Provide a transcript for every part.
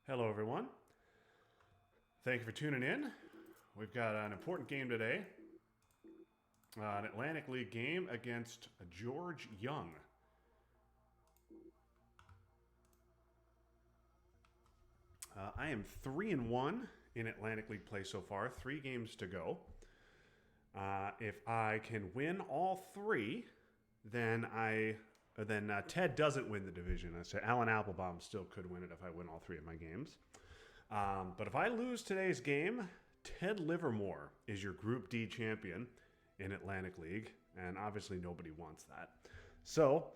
Hello, everyone. Thank you for tuning in. We've got an important game today. An Atlantic League game against George Young. I am 3-1 in Atlantic League play so far. 3 games to go. If I can win all 3, then Ted doesn't win the division. I say Alan Applebaum still could win it if I win all 3 of my games. But if I lose today's game, Ted Livermore is your Group D champion in Atlantic League, and obviously nobody wants that. So,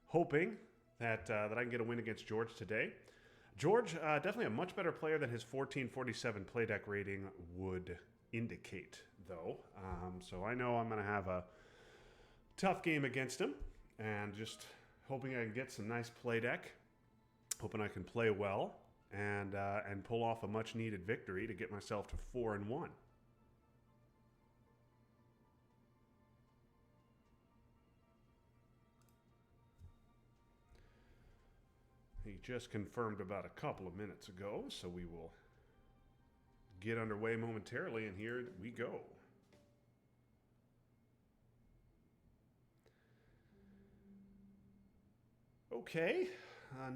hoping that I can get a win against George today. George, definitely a much better player than his 1447 play deck rating would indicate, though. So I know I'm going to have a tough game against him, and just hoping I can get some nice play deck. Hoping I can play well and pull off a much needed victory to get myself to 4-1. He just confirmed about a couple of minutes ago, so we will get underway momentarily, and here we go. Okay,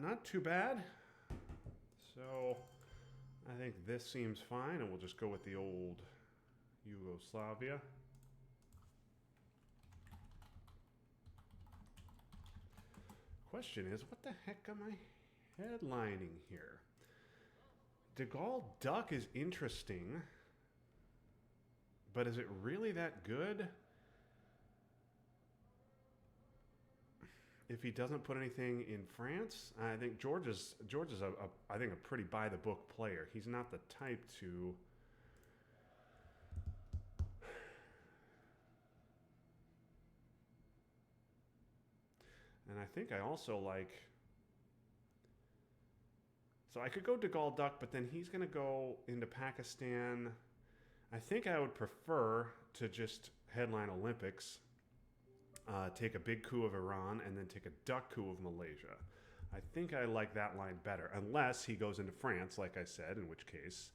not too bad. So I think this seems fine, and we'll just go with the old Yugoslavia. Question is, what the heck am I headlining here? De Gaulle Duck is interesting, but is it really that good? If he doesn't put anything in France, I think George is I think a pretty by the book player. He's not the type to and I think I also like. So I could go De Gaulle Duck, but then he's going to go into Pakistan. I think I would prefer to just headline Olympics, take a big coup of Iran, and then take a duck coup of Malaysia. I think I like that line better, unless he goes into France, like I said, in which case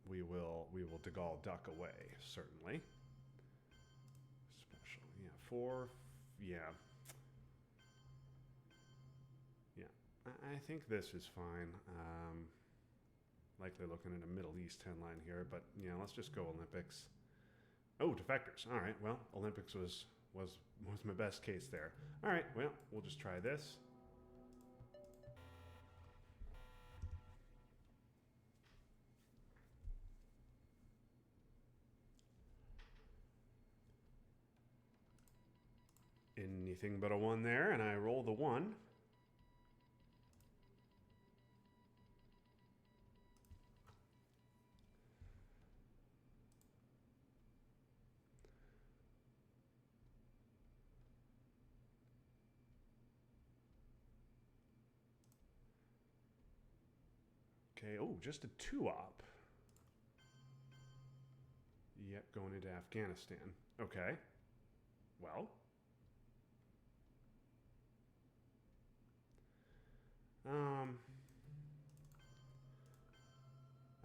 we will De Gaulle Duck away, certainly. Special, yeah, 4, yeah. Yeah, I think this is fine. Likely looking at a Middle East headline here, but yeah, let's just go Olympics. Oh, defectors. All right, well, Olympics was my best case there. All right, well, we'll just try this. Anything but a 1 there, and I roll the 1. Okay, oh, just a 2-op. Yep, going into Afghanistan. Okay. Well.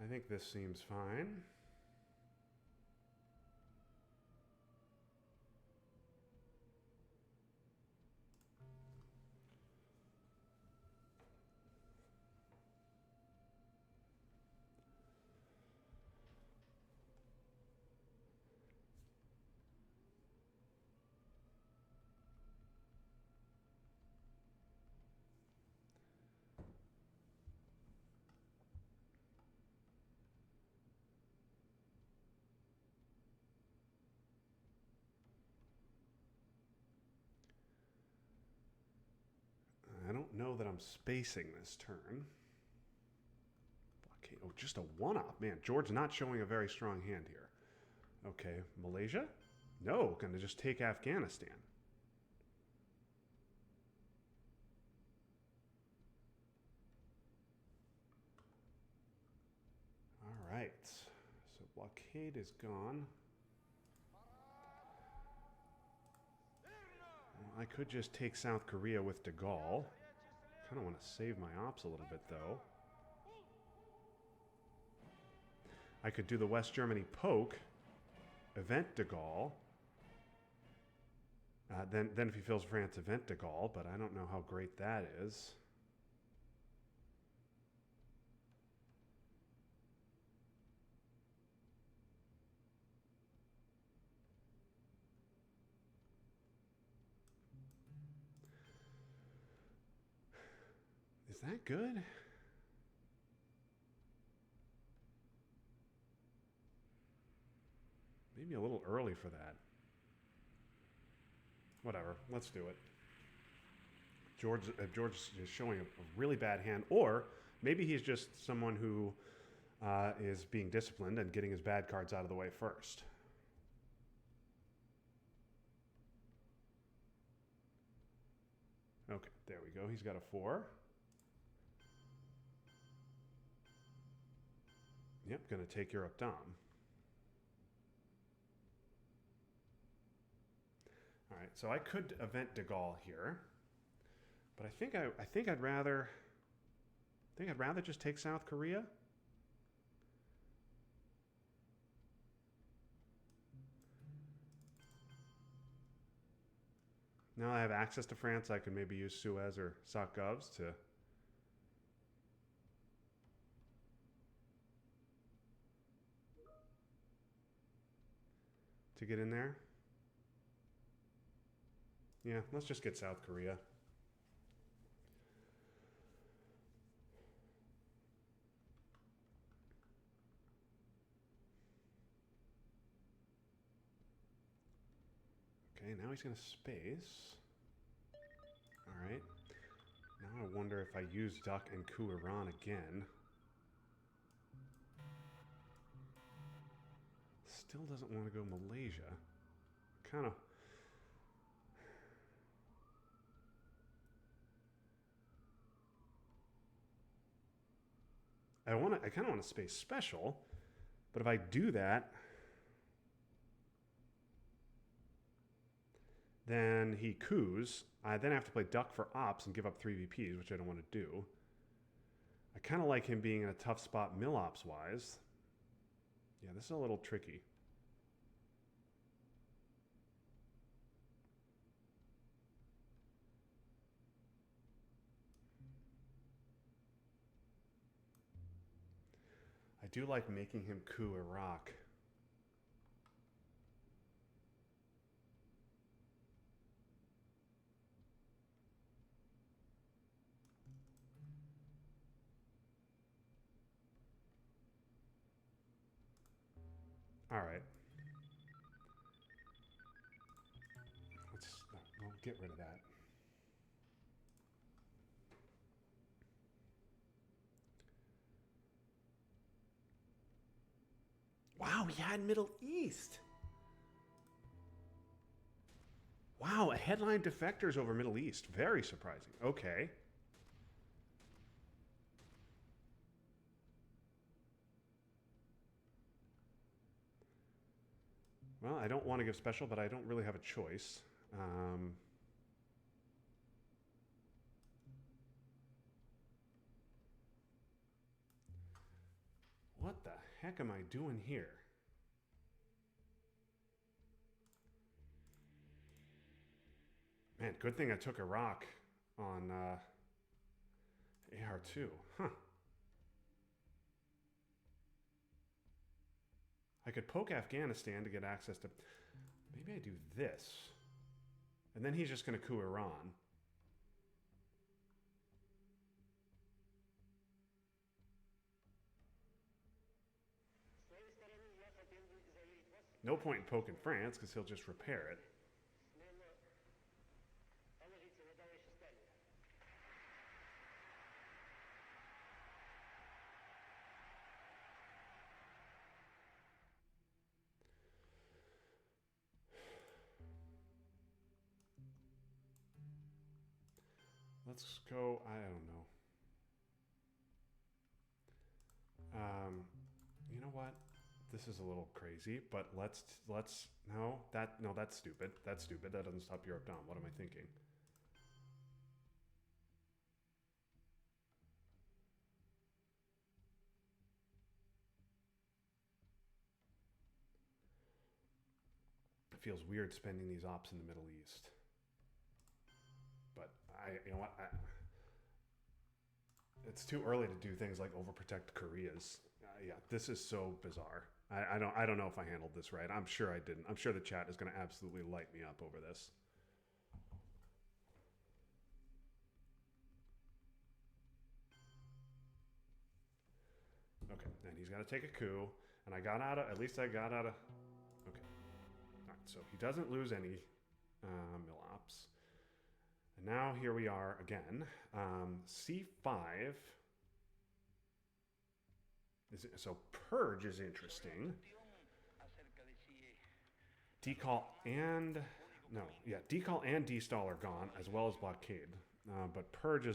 I think this seems fine. I don't know that I'm spacing this turn. Okay, oh, just a 1-op. Man, George not showing a very strong hand here. Okay, Malaysia? No, gonna just take Afghanistan. All right, so blockade is gone. Well, I could just take South Korea with de Gaulle. Kind of want to save my ops a little bit, though. I could do the West Germany poke, event de Gaulle. Then if he fills France, event de Gaulle, but I don't know how great that is. Is that good? Maybe a little early for that. Whatever, let's do it. George is showing a really bad hand, or maybe he's just someone who is being disciplined and getting his bad cards out of the way first. Okay, there we go. He's got a 4. Yep, gonna take Europe Dom. All right, so I could event de Gaulle here, but I think I'd rather just take South Korea. Now I have access to France. I could maybe use Suez or Saint-Govs to get in there. Yeah, let's just get South Korea. Okay, now he's going to space. All right. Now I wonder if I use duck and coup Iran again. Still doesn't want to go Malaysia. Kind of. I kind of want to space special, but if I do that, then he coups. I then have to play duck for ops and give up 3 VPs, which I don't want to do. I kind of like him being in a tough spot mil ops wise. Yeah, this is a little tricky. I do like making him coup Iraq. All right. We'll get rid of that. Wow, he had Middle East. Wow, a headline defectors over Middle East. Very surprising. Okay. Well, I don't want to give special, but I don't really have a choice. What the heck am I doing here? Man, good thing I took Iraq on AR2. Huh. I could poke Afghanistan to get access to... Maybe I do this. And then he's just going to coup Iran. No point in poking France, because he'll just repair it. Let's go, I don't know. You know what? This is a little crazy, but let's no, that's stupid. That's stupid. That doesn't stop Europe down. What am I thinking? it feels weird spending these ops in the Middle East. But you know what? It's too early to do things like overprotect Koreas. Yeah, this is so bizarre. I don't know if I handled this right. I'm sure I didn't. I'm sure the chat is going to absolutely light me up over this. Okay, and he's got to take a coup, and I got out of. At least I got out of. Okay, all right. So he doesn't lose any mill ops. And now here we are again. C5. So purge is interesting. Decall and decall and destall are gone, as well as blockade. But purge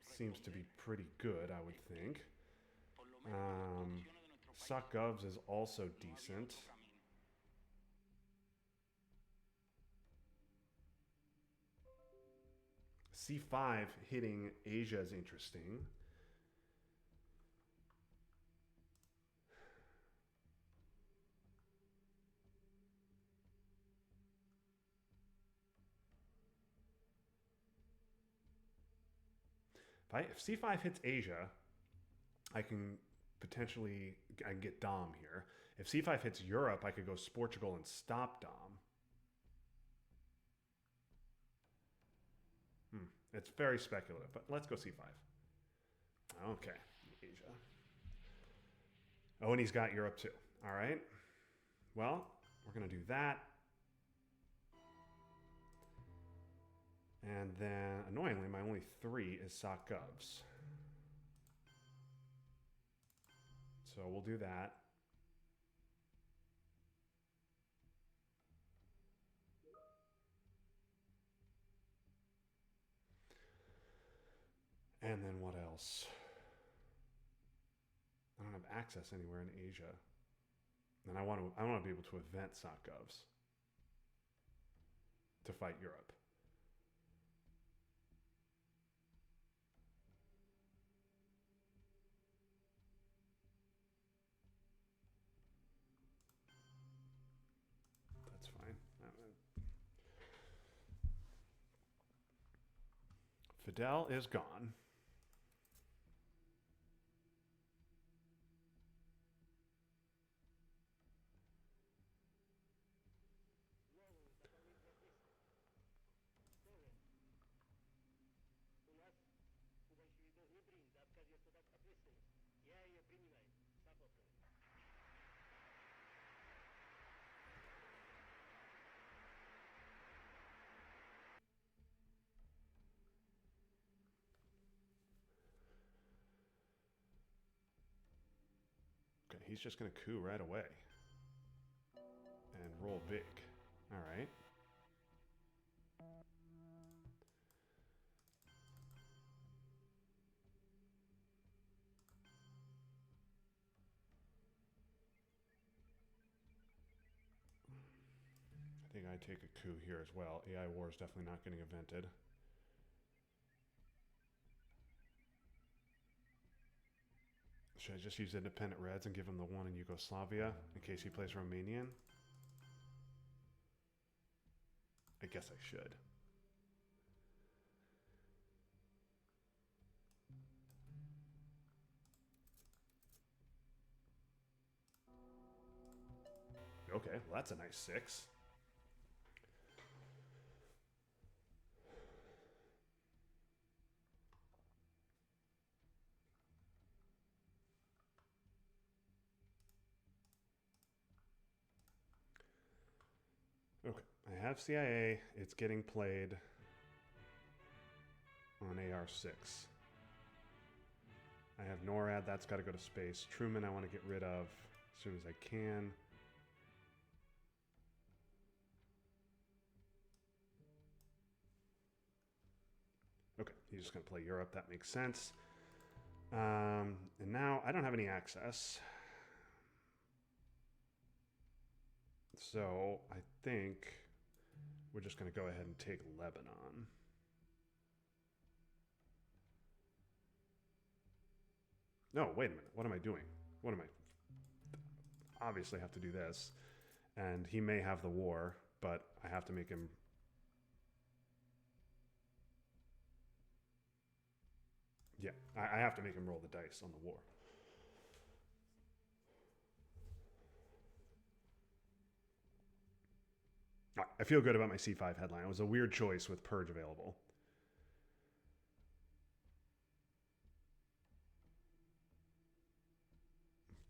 seems to be pretty good, I would think. Suck govs is also decent. C5 hitting Asia is interesting. If C5 hits Asia, I can potentially get Dom here. If C5 hits Europe, I could go Portugal and stop Dom. It's very speculative, but let's go C5. Okay, Asia. Oh, and he's got Europe too. All right. Well, we're going to do that. And then, annoyingly, my only 3 is sock govs. So we'll do that. And then what else? I don't have access anywhere in Asia. And I want to be able to event sock govs to fight Europe. That's fine. Fidel is gone. Okay, he's just going to coup right away. And roll big. All right. I think I take a coup here as well. AI war is definitely not getting invented. Should I just use independent Reds and give him the one in Yugoslavia in case he plays Romanian? I guess I should. Okay, well that's a nice 6. Okay, I have CIA. It's getting played on AR6. I have NORAD. That's got to go to space. Truman I want to get rid of as soon as I can. Okay, he's just going to play Europe. That makes sense. And now I don't have any access. So I think we're just going to go ahead and take Lebanon. No, wait a minute. What am I doing? What am I? Obviously have to do this. And he may have the war, but I have to make him... Yeah, I have to make him roll the dice on the war. I feel good about my C5 headline. It was a weird choice with Purge available.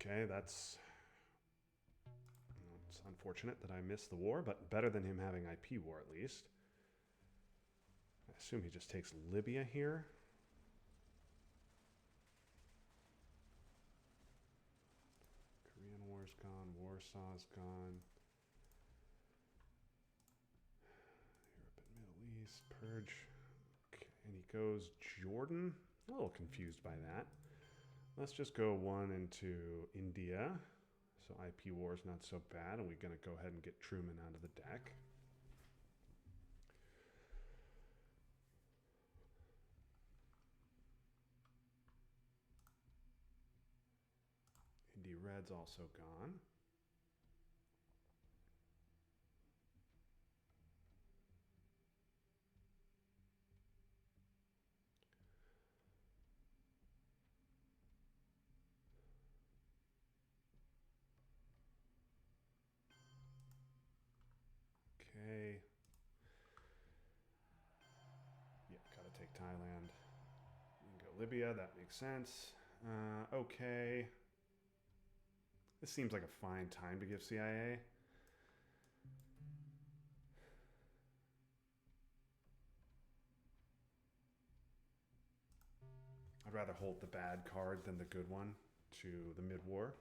Okay, it's unfortunate that I missed the war, but better than him having IP war at least. I assume he just takes Libya here. Korean War's gone, Warsaw's gone. Europe and Middle East, Purge. Okay, and he goes Jordan. A little confused by that. Let's just go one into India. So IP war is not so bad, and we're going to go ahead and get Truman out of the deck. Indy Red's also gone. Okay. Yeah, gotta take Thailand. You can go Libya, that makes sense. Okay. This seems like a fine time to give CIA. I'd rather hold the bad card than the good one to the mid-war.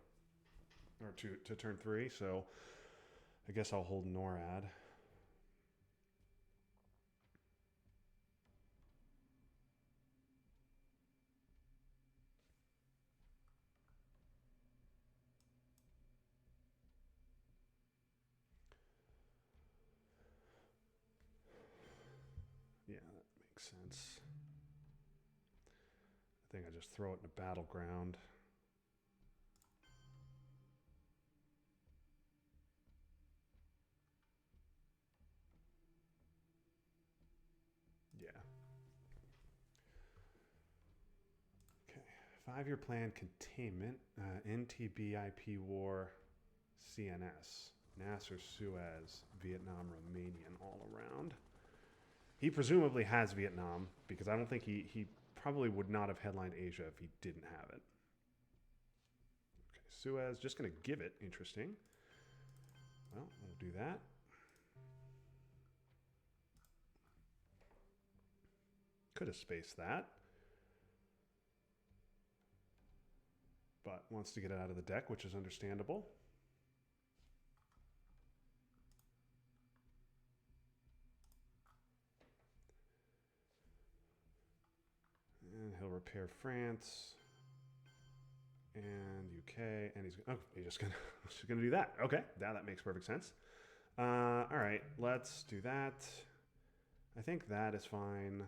Or to turn 3, so I guess I'll hold NORAD. Yeah, that makes sense. I think I just throw it in a battleground. Yeah. Okay. 5-year plan containment. NTB IP war. CNS. Nasser, Suez, Vietnam, Romanian all around. He presumably has Vietnam because I don't think he probably would not have headlined Asia if he didn't have it. Okay, Suez, just going to give it. Interesting. Well, we'll do that. Could have spaced that. But wants to get it out of the deck, which is understandable. And he'll repair France and UK, and he's just gonna do that. Okay, now that makes perfect sense. All right, let's do that. I think that is fine.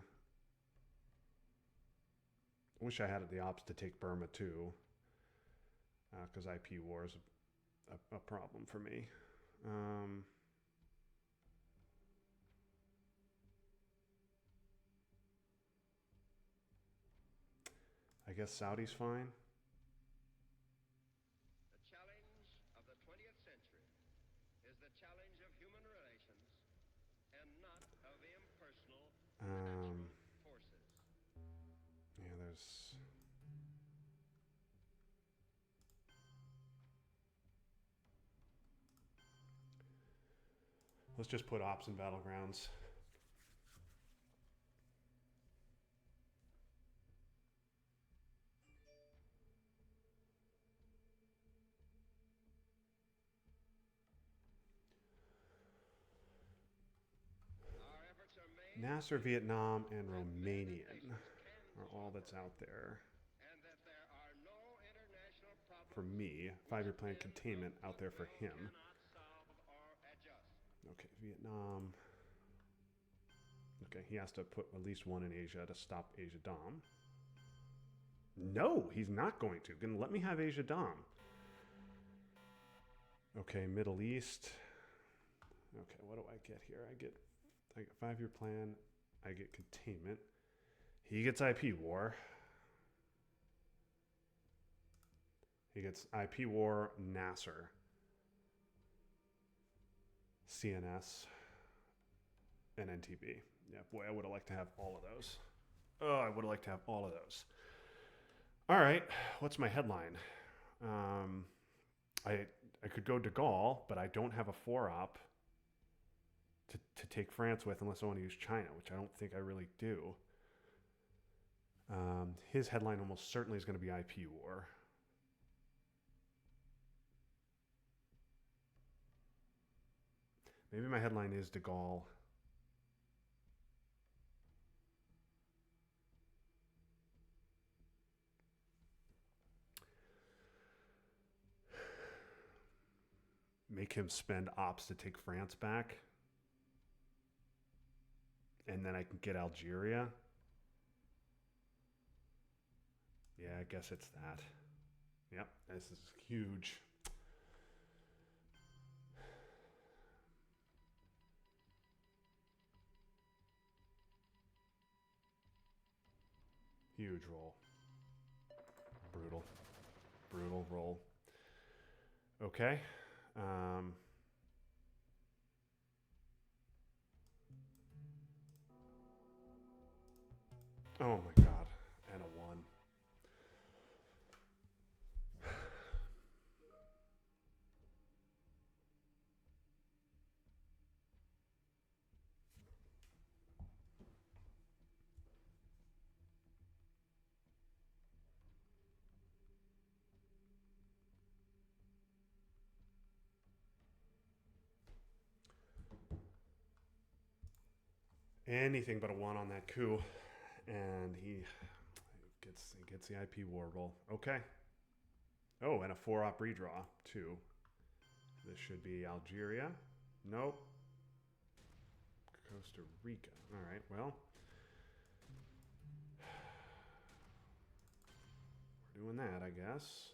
I wish I had the ops to take Burma too, because IP war is a problem for me. I guess Saudi's fine. The challenge of the 20th century is the challenge of human relations and not of impersonal natural forces. Yeah, there's... Let's just put ops in battlegrounds. Nasser, Vietnam, and Romanian are all that's out there. For me, 5-year plan containment out there for him. Okay, Vietnam. Okay, he has to put at least one in Asia to stop Asia Dom. No, he's not going to. Gonna let me have Asia Dom. Okay, Middle East. Okay, what do I get here? I get 5-year plan. I get containment. He gets IP war. He gets IP war, Nasser, CNS, and NTB. Yeah, boy, I would have liked to have all of those. Oh, I would have liked to have all of those. All right, what's my headline? I could go de Gaulle, but I don't have a 4-op to take France with unless I want to use China, which I don't think I really do. His headline almost certainly is going to be IP war. Maybe my headline is de Gaulle. Make him spend ops to take France back. And then I can get Algeria. Yeah, I guess it's that. Yep, this is huge. Huge roll. Brutal. Brutal roll. Okay. Oh my god. And a 1. Anything but a 1 on that coup. And he gets the IP war roll. Okay. Oh, and a 4-op redraw, too. This should be Algeria. Nope. Costa Rica. All right, well. We're doing that, I guess.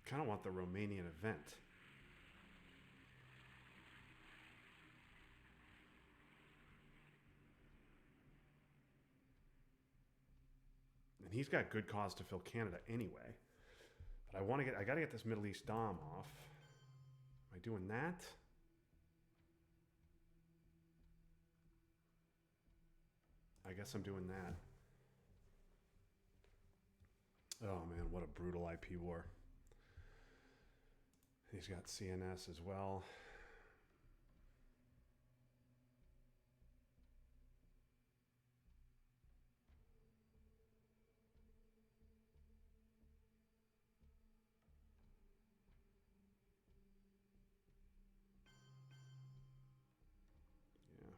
Kind of want the Romanian event. And he's got good cause to fill Canada anyway. But I gotta get this Middle East Dom off. Am I doing that? I guess I'm doing that. Oh man, what a brutal IP war. He's got CNS as well. Yeah.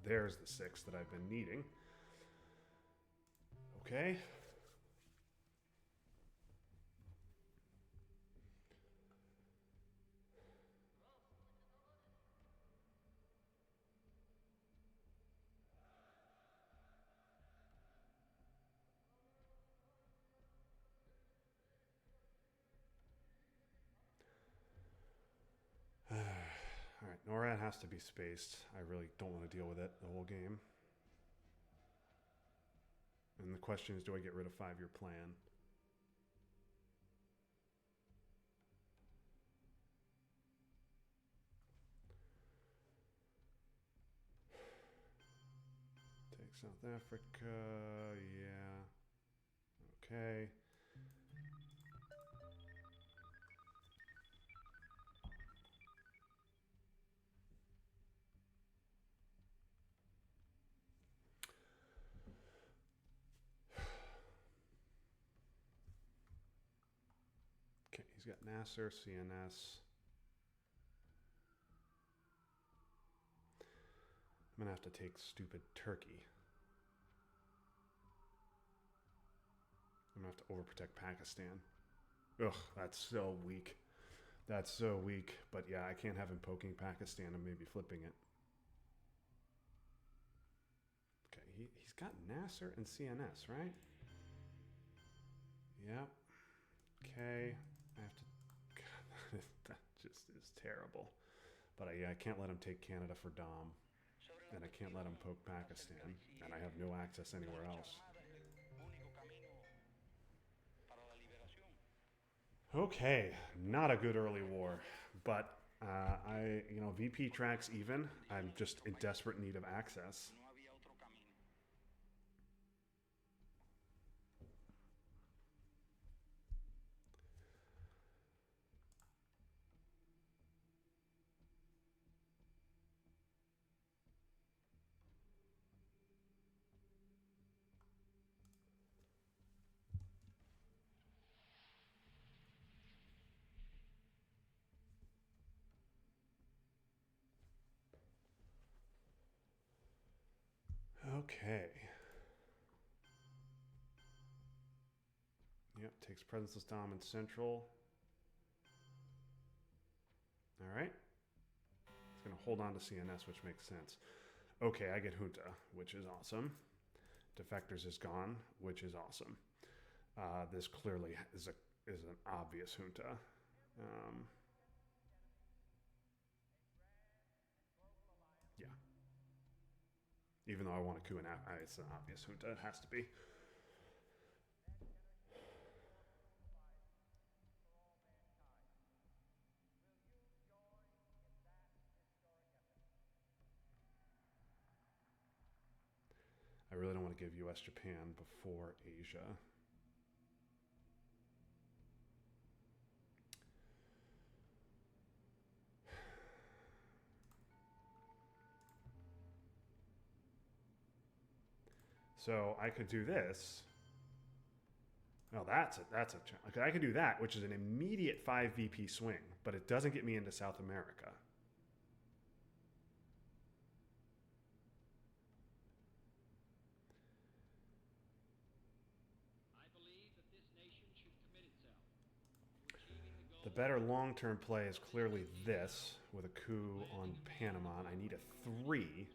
There's the 6 that I've been needing. Okay. All right, NORAD has to be spaced. I really don't want to deal with it the whole game. And the question is, do I get rid of 5-year plan? Take South Africa, yeah. Okay. got Nasser, CNS. I'm gonna have to take stupid Turkey. I'm gonna have to overprotect Pakistan. Ugh, that's so weak. That's so weak. But yeah, I can't have him poking Pakistan and maybe flipping it. Okay, he's got Nasser and CNS, right? Yep. Okay. I have to. God, that just is terrible. But yeah, I can't let him take Canada for Dom. And I can't let him poke Pakistan. And I have no access anywhere else. Okay, not a good early war, but VP tracks even. I'm just in desperate need of access. Okay. Yep, takes presenceless Dom in Central. All right. It's going to hold on to CNS, which makes sense. Okay, I get Junta, which is awesome. Defectors is gone, which is awesome. This clearly is an obvious Junta. Yeah. Even though I want a coup, and it's an obvious Junta. It has to be. I really don't want to give US Japan before Asia. So I could do this. Oh, that's a challenge. Okay, I could do that, which is an immediate 5 VP swing, but it doesn't get me into South America. The better long-term play is clearly this, with a coup on Panama. And I need a 3.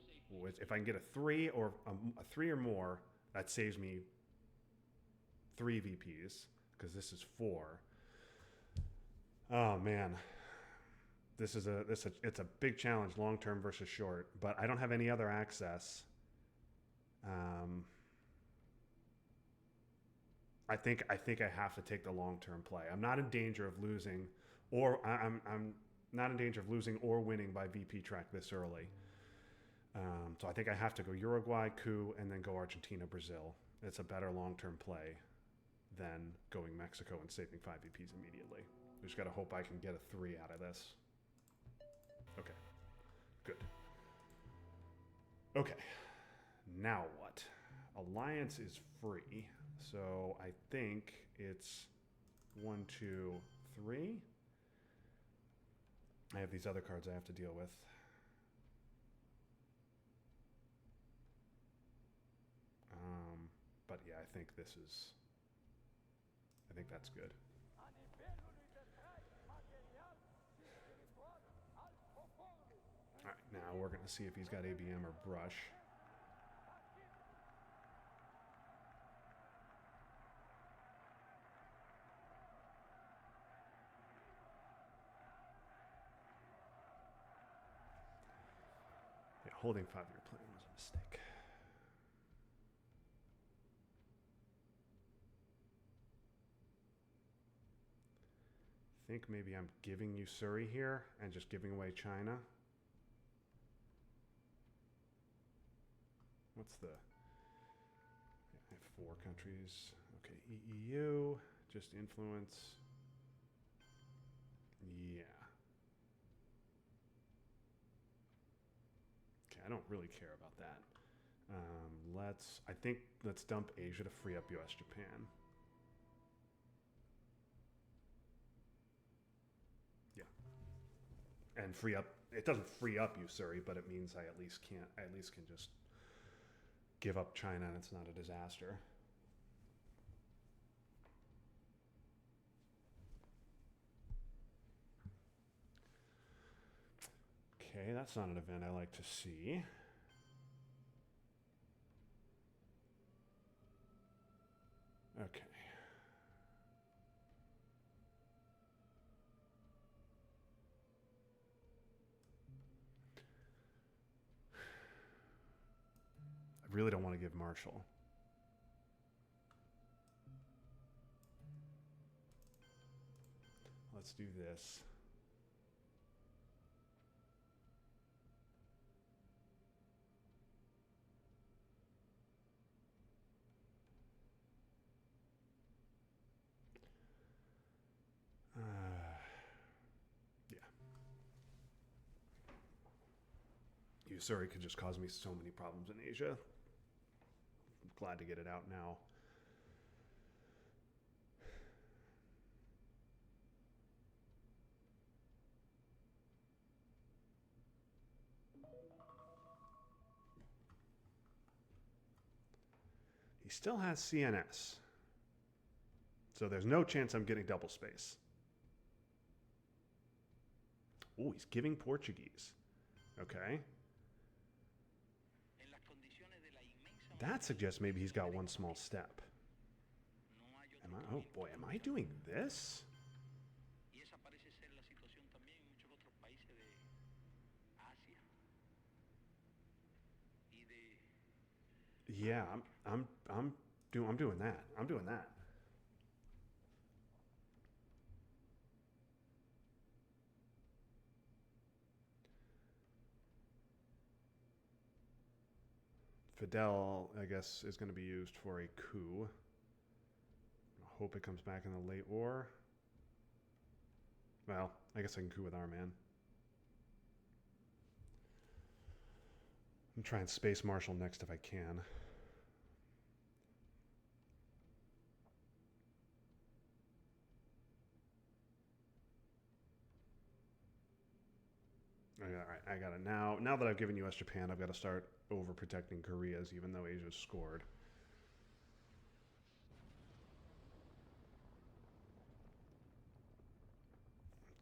If I can get a 3 or a 3 or more, that saves me 3 VPs, because this is 4. Oh man, it's a big challenge, long-term versus short. But I don't have any other access. I think I have to take the long-term play. I'm not in danger of losing, or I'm not in danger of losing or winning by VP track this early. So I think I have to go Uruguay, coup, and then go Argentina, Brazil. It's a better long-term play than going Mexico and saving 5 VPs immediately. We just got to hope I can get a 3 out of this. Okay, good. Okay, now what? Alliance is free. So I think it's 1, 2, 3. I have these other cards I have to deal with. But yeah, I think that's good. All right, now we're going to see if he's got ABM or brush. Holding 5-year plan was a mistake. I think maybe I'm giving you Surrey here and just giving away China. What's the... I have 4 countries. Okay, EU, just influence. Yeah. I don't really care about that. Let's dump Asia to free up US Japan. and free up. It doesn't free up Usuri, but it means I at least can just give up China, and it's not a disaster. Okay, that's not an event I like to see. Okay. I really don't want to give Marshall. Let's do this. Yeah. Usuri could just cause me so many problems in Asia. I'm glad to get it out now. He still has CNS. So there's no chance I'm getting double space. Oh, he's giving Portuguese. Okay. That suggests maybe he's got one small step. Oh boy, am I doing this? Yeah, I'm doing that. I'm doing that. Fidel, I guess, is going to be used for a coup. I hope it comes back in the late war. Well, I guess I can coup with our man. I'm trying Space Marshal next if I can. All right, I got it now. Now that I've given US Japan, I've got to start overprotecting Korea's, even though Asia's scored.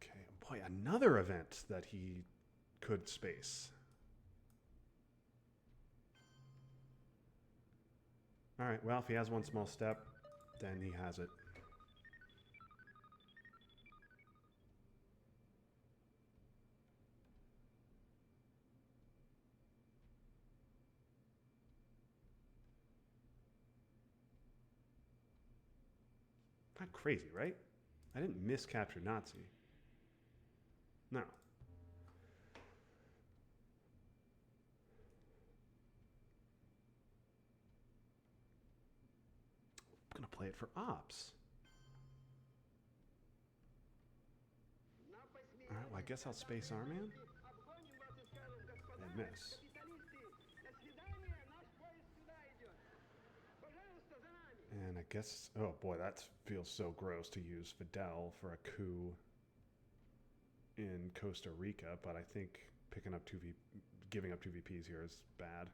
Okay, boy, another event that he could space. All right, well, if he has one small step, then he has it. Not crazy, right? I didn't miscapture Nazi. No. I'm going to play it for ops. All right, well, I guess I'll space our man. And miss. And I guess, oh boy, that feels so gross to use Fidel for a coup in Costa Rica, but I think giving up 2 VPs here is bad.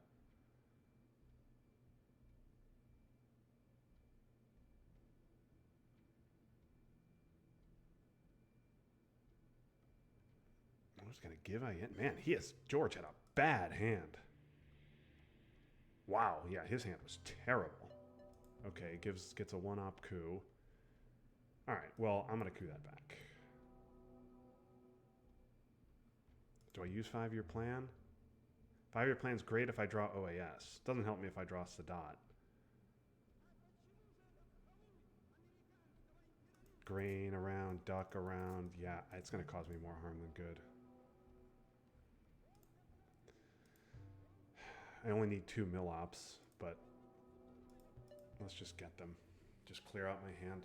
I'm just going to give man, George had a bad hand. Wow, yeah, his hand was terrible. Okay, gets a 1-op coup. All right, well, I'm going to coup that back. Do I use 5-year plan? 5-year plan's great if I draw OAS. Doesn't help me if I draw Sadat. Grain around, duck around. Yeah, it's going to cause me more harm than good. I only need 2 mill-ops, but let's just get them. Just clear out my hand.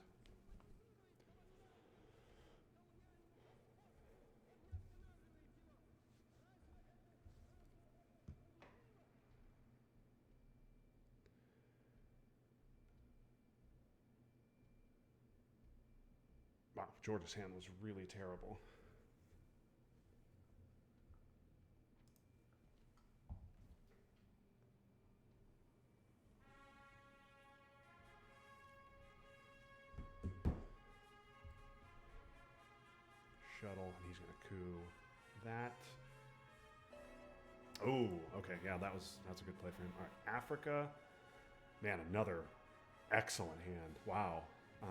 Wow, George's hand was really terrible. shuttle, and he's going to coup that. Oh, okay. Yeah, that's a good play for him. All right, Africa. Man, another excellent hand. Wow. All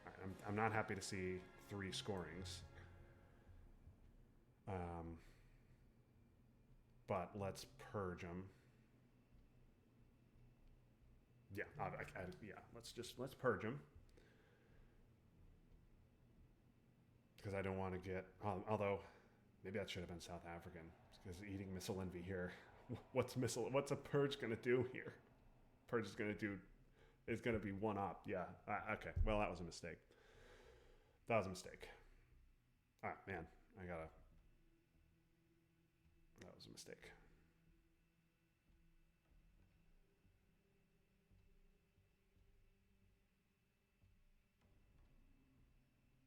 right, I'm not happy to see 3 scorings. But let's purge them. Yeah, yeah. Let's purge them. Because I don't want to get. Although, maybe that should have been South African. Because eating missile envy here. What's a purge gonna do here? Purge is gonna be one up. Yeah. Okay. Well, that was a mistake. That was a mistake. All right, man. That was a mistake.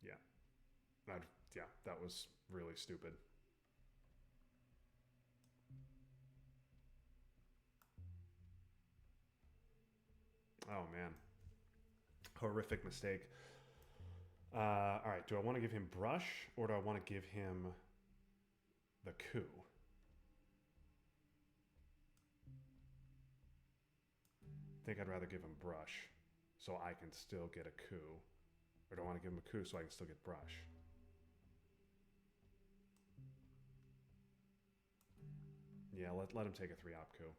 Yeah. Yeah, that was really stupid. Oh, man. Horrific mistake. All right, do I want to give him brush or do I want to give him the coup? I think I'd rather give him brush so I can still get a coup. Or do I want to give him a coup so I can still get brush? Yeah, let him take a 3-op coup.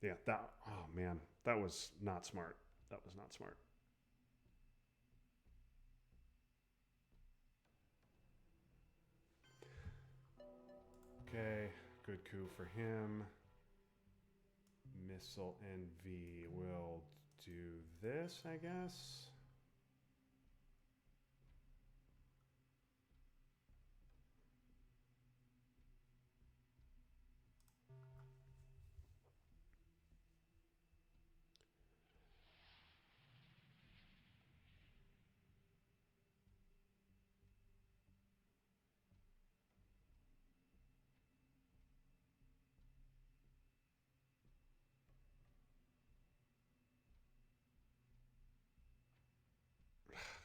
Yeah, oh man, that was not smart. That was not smart. Okay, good coup for him. Missile envy will do this, I guess.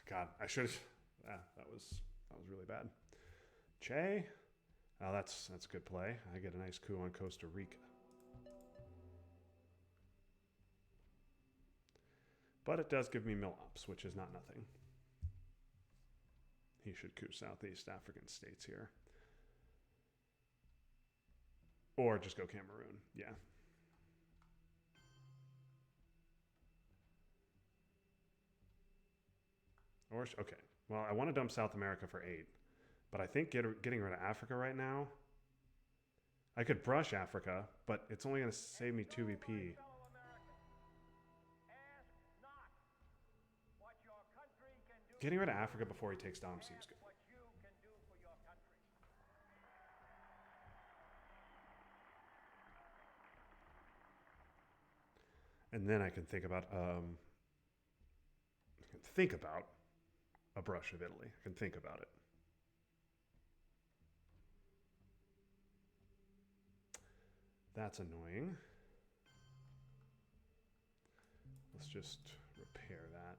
God, I should have. That was really bad. Che. Oh, that's a good play. I get a nice coup on Costa Rica. But it does give me mil-ops, which is not nothing. He should coup Southeast African states here. Or just go Cameroon. Yeah. Okay. Well, I want to dump South America for 8. But I think getting rid of Africa right now, I could brush Africa, but it's only going to save me 2 VP. Getting rid of Africa before he takes Dom seems good. And then I can think about a brush of Italy. I can think about it. That's annoying. Let's just repair that.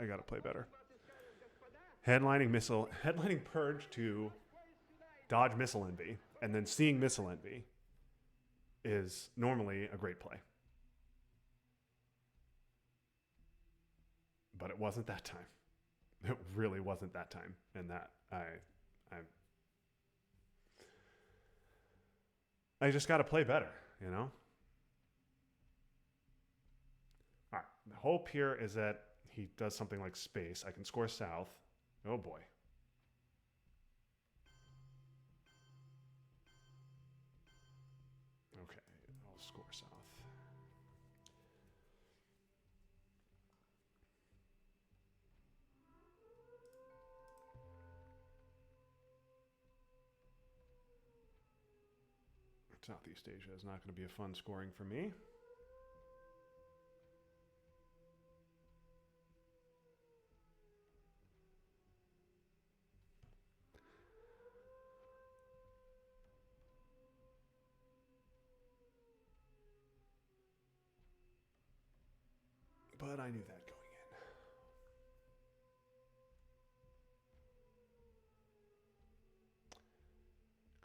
I gotta play better. Headlining purge to dodge missile envy, and then seeing missile envy is normally a great play. But it wasn't that time. It really wasn't that time, and that I just got to play better, you know. All right. The hope here is that he does something like space. I can score south. Oh boy. Okay, I'll score south. Southeast Asia is not going to be a fun scoring for me. But I knew that going in.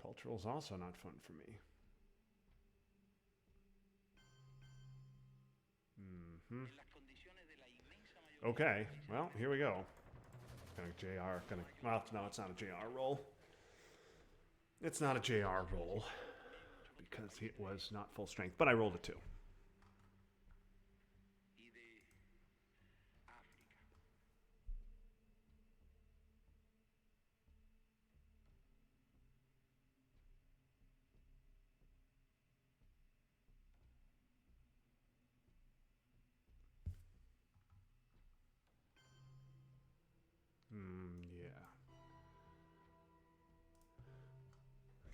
Cultural is also not fun for me. Okay, well, here we go. Well, no, it's not a JR roll. It's not a JR roll because it was not full strength, but I rolled a 2. Yeah.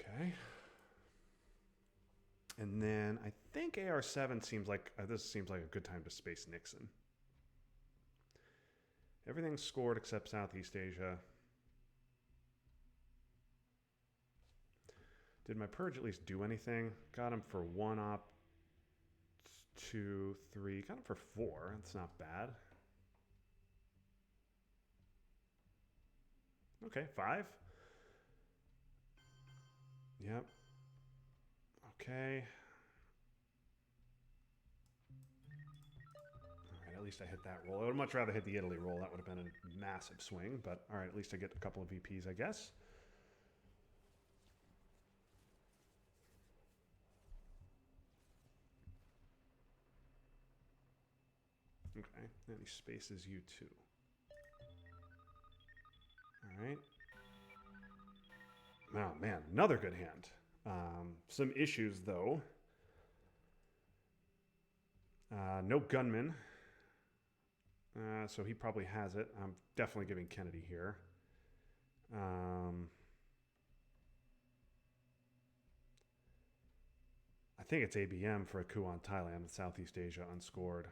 Okay. And then I think AR7 seems like this seems like a good time to space Nixon. Everything's scored except Southeast Asia. Did my purge at least do anything? Got him for 1 op, 2, 3. Got him for 4. That's not bad. Okay, 5. Yep. Okay. All right, at least I hit that roll. I would much rather hit the Italy roll. That would have been a massive swing, but all right, at least I get a couple of VPs, I guess. Okay, and he spaces you too. All right. Oh, man, another good hand. Some issues, though. No Gunman. So he probably has it. I'm definitely giving Kennedy here. I think it's ABM for a coup on Thailand, Southeast Asia, unscored.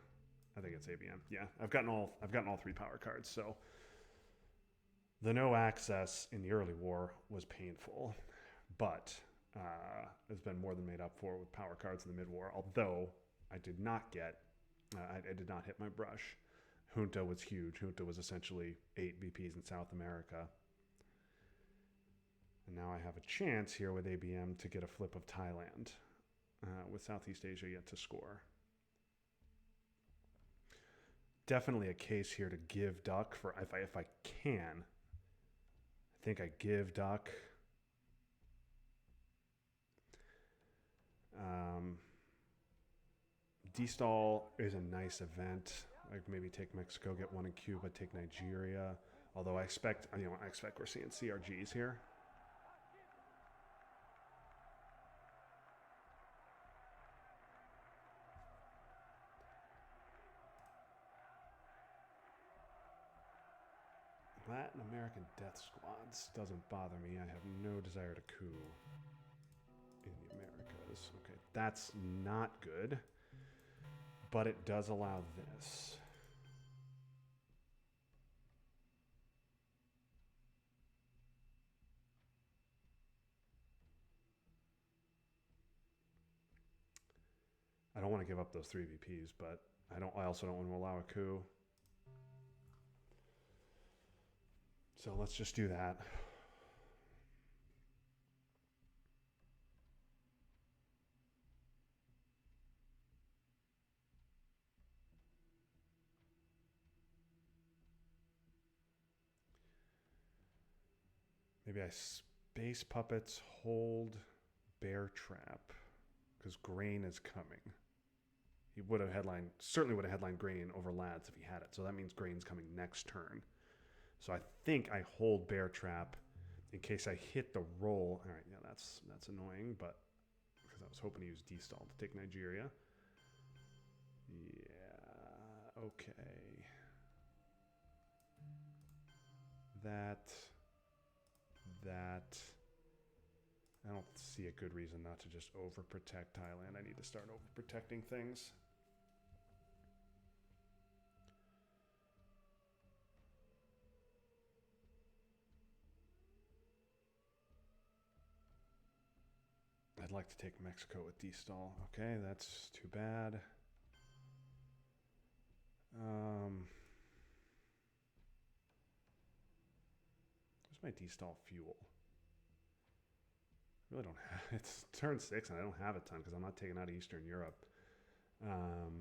I think it's ABM. Yeah, I've gotten all 3 power cards, so the no access in the early war was painful, but it's been more than made up for with power cards in the mid-war, although I did not get, I did not hit my brush. Junta was huge. Junta was essentially 8 VPs in South America. And now I have a chance here with ABM to get a flip of Thailand with Southeast Asia yet to score. Definitely a case here to give Duck for, if I can. I think I give Duck. D-stall is a nice event. Like maybe take Mexico, get 1 in Cuba, take Nigeria. Although I expect we're seeing CRGs here. Latin American death squads doesn't bother me. I have no desire to coup in the Americas. Okay, that's not good, but it does allow this. I don't want to give up those 3 VPs, but I also don't want to allow a coup. So let's just do that. Maybe I space puppets, hold bear trap, because grain is coming. He would have certainly would have headlined grain over lads if he had it. So that means grain's coming next turn. So I think I hold bear trap in case I hit the roll. All right, yeah, that's annoying, but because I was hoping to use D-stall to take Nigeria. Yeah, okay. That. I don't see a good reason not to just overprotect Thailand. I need to start overprotecting things. I'd like to take Mexico with D-stall. Okay, that's too bad. Where's my D-stall fuel? I really don't have it's turn 6 and I don't have a ton because I'm not taking out Eastern Europe. All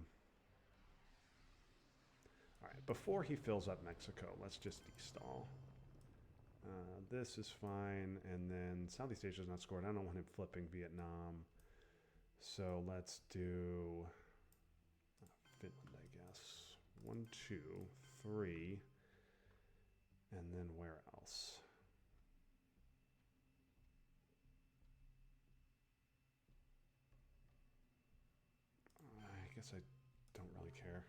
right, before he fills up Mexico, let's just de-stall. This is fine, and then Southeast Asia's not scored. I don't want him flipping Vietnam, so let's do Finland, I guess. 1, 2, 3, and then where else? I guess I don't really care.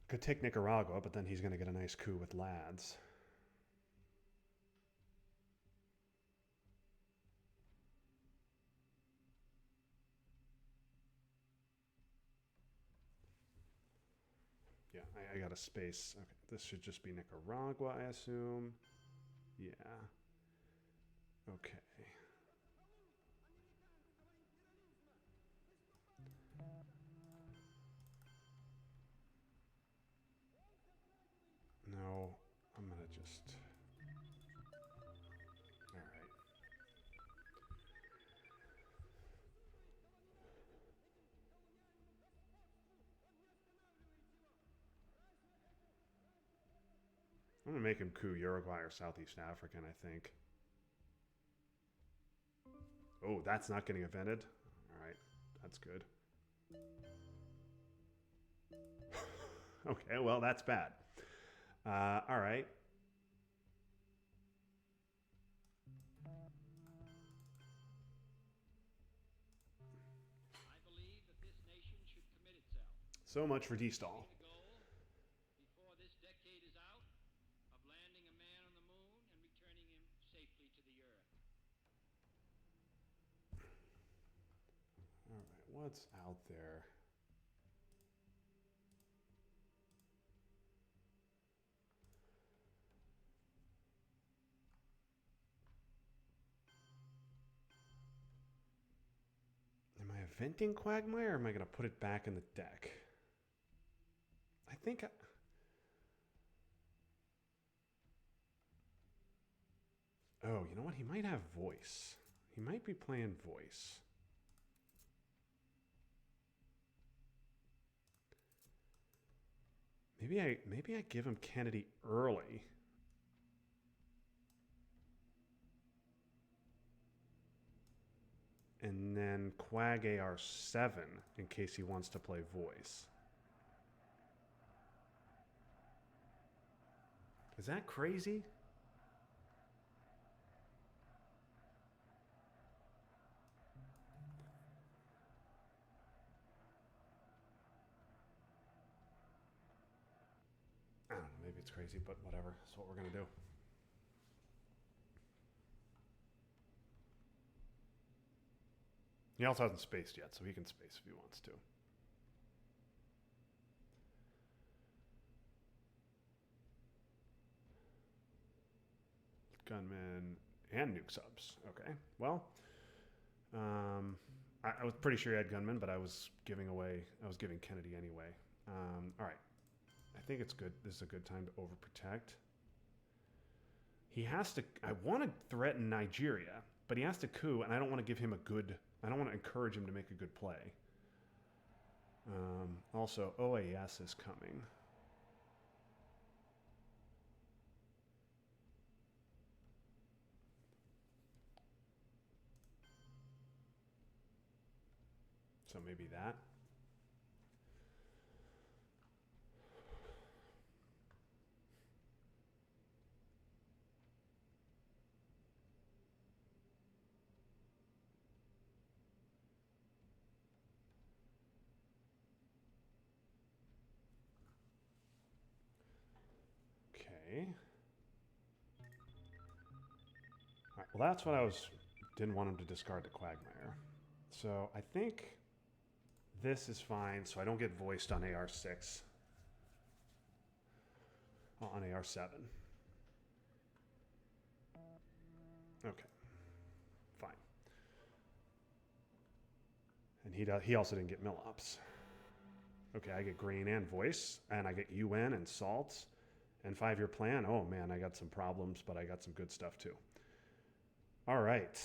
Could take Nicaragua, but then he's going to get a nice coup with lads. Yeah, I got a space. Okay, this should just be Nicaragua, I assume. Yeah. Okay. No, I'm gonna just... Alright. I'm gonna make him coup Uruguay or Southeast African, I think. Oh, that's not getting invented? Alright, that's good. Okay, well, that's bad. All right. I believe that this nation should commit itself. So much for D-stall. The goal, before this decade is out, of landing a man on the moon and returning him safely to the earth. All right, what's out there? Am I inventing Quagmire or am I going to put it back in the deck? I think... Oh, you know what? He might have voice. He might be playing voice. Maybe I give him Kennedy early. And then Quag AR7 in case he wants to play voice. Is that crazy? I don't know, maybe it's crazy, but whatever. That's what we're going to do. He also hasn't spaced yet, so he can space if he wants to. Gunman and nuke subs. Okay, well, I was pretty sure he had Gunman, but I was giving Kennedy anyway. All right, I think it's good. This is a good time to overprotect. He has to. I want to threaten Nigeria, but he has to coup, and I don't want to give him a good. I don't want to encourage him to make a good play. Also, OAS is coming. So maybe that. Okay. Well, that's what I was. Didn't want him to discard the Quagmire. So I think this is fine. So I don't get voiced on AR6. Oh, on AR7. Okay. Fine. And he also didn't get Millops. Okay, I get green and voice, and I get UN and salts, and 5-year plan. Oh man, I got some problems, but I got some good stuff too. All right,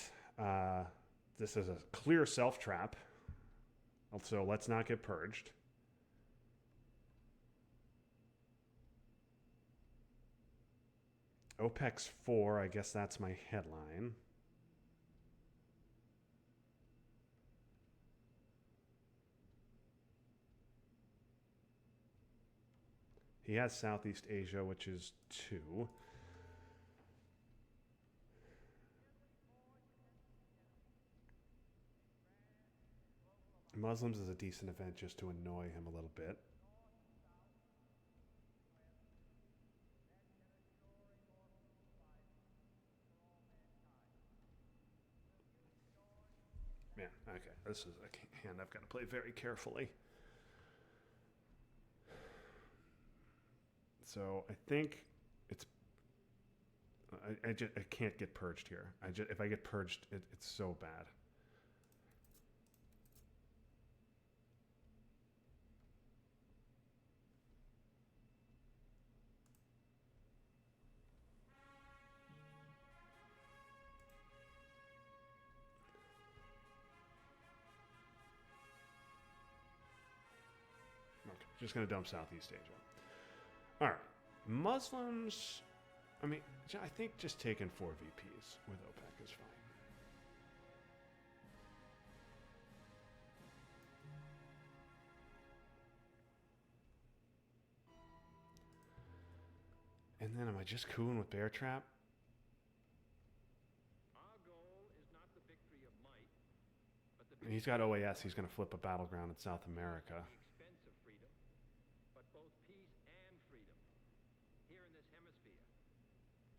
this is a clear self trap, so let's not get purged. OPEC's 4, I guess that's my headline. He has Southeast Asia, which is 2. Muslims is a decent event just to annoy him a little bit. Man, okay, this is a hand I've got to play very carefully. So I think it's. I can't get purged here. If I get purged, it's so bad. Okay, just gonna dump Southeast Asia. All right, Muslims. I mean, I think just taking 4 VPs with OPEC is fine. And then am I just cooing with Bear Trap? Our goal is not the victory of might, but the And he's got OAS. He's going to flip a battleground in South America. expense of freedom, but both peace and freedom here in this hemisphere,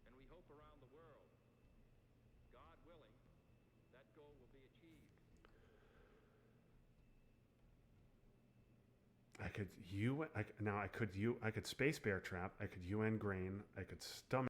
and we hope around the world. God willing, that goal will be achieved. I could space Bear Trap. I could UN Grain. I could stomach.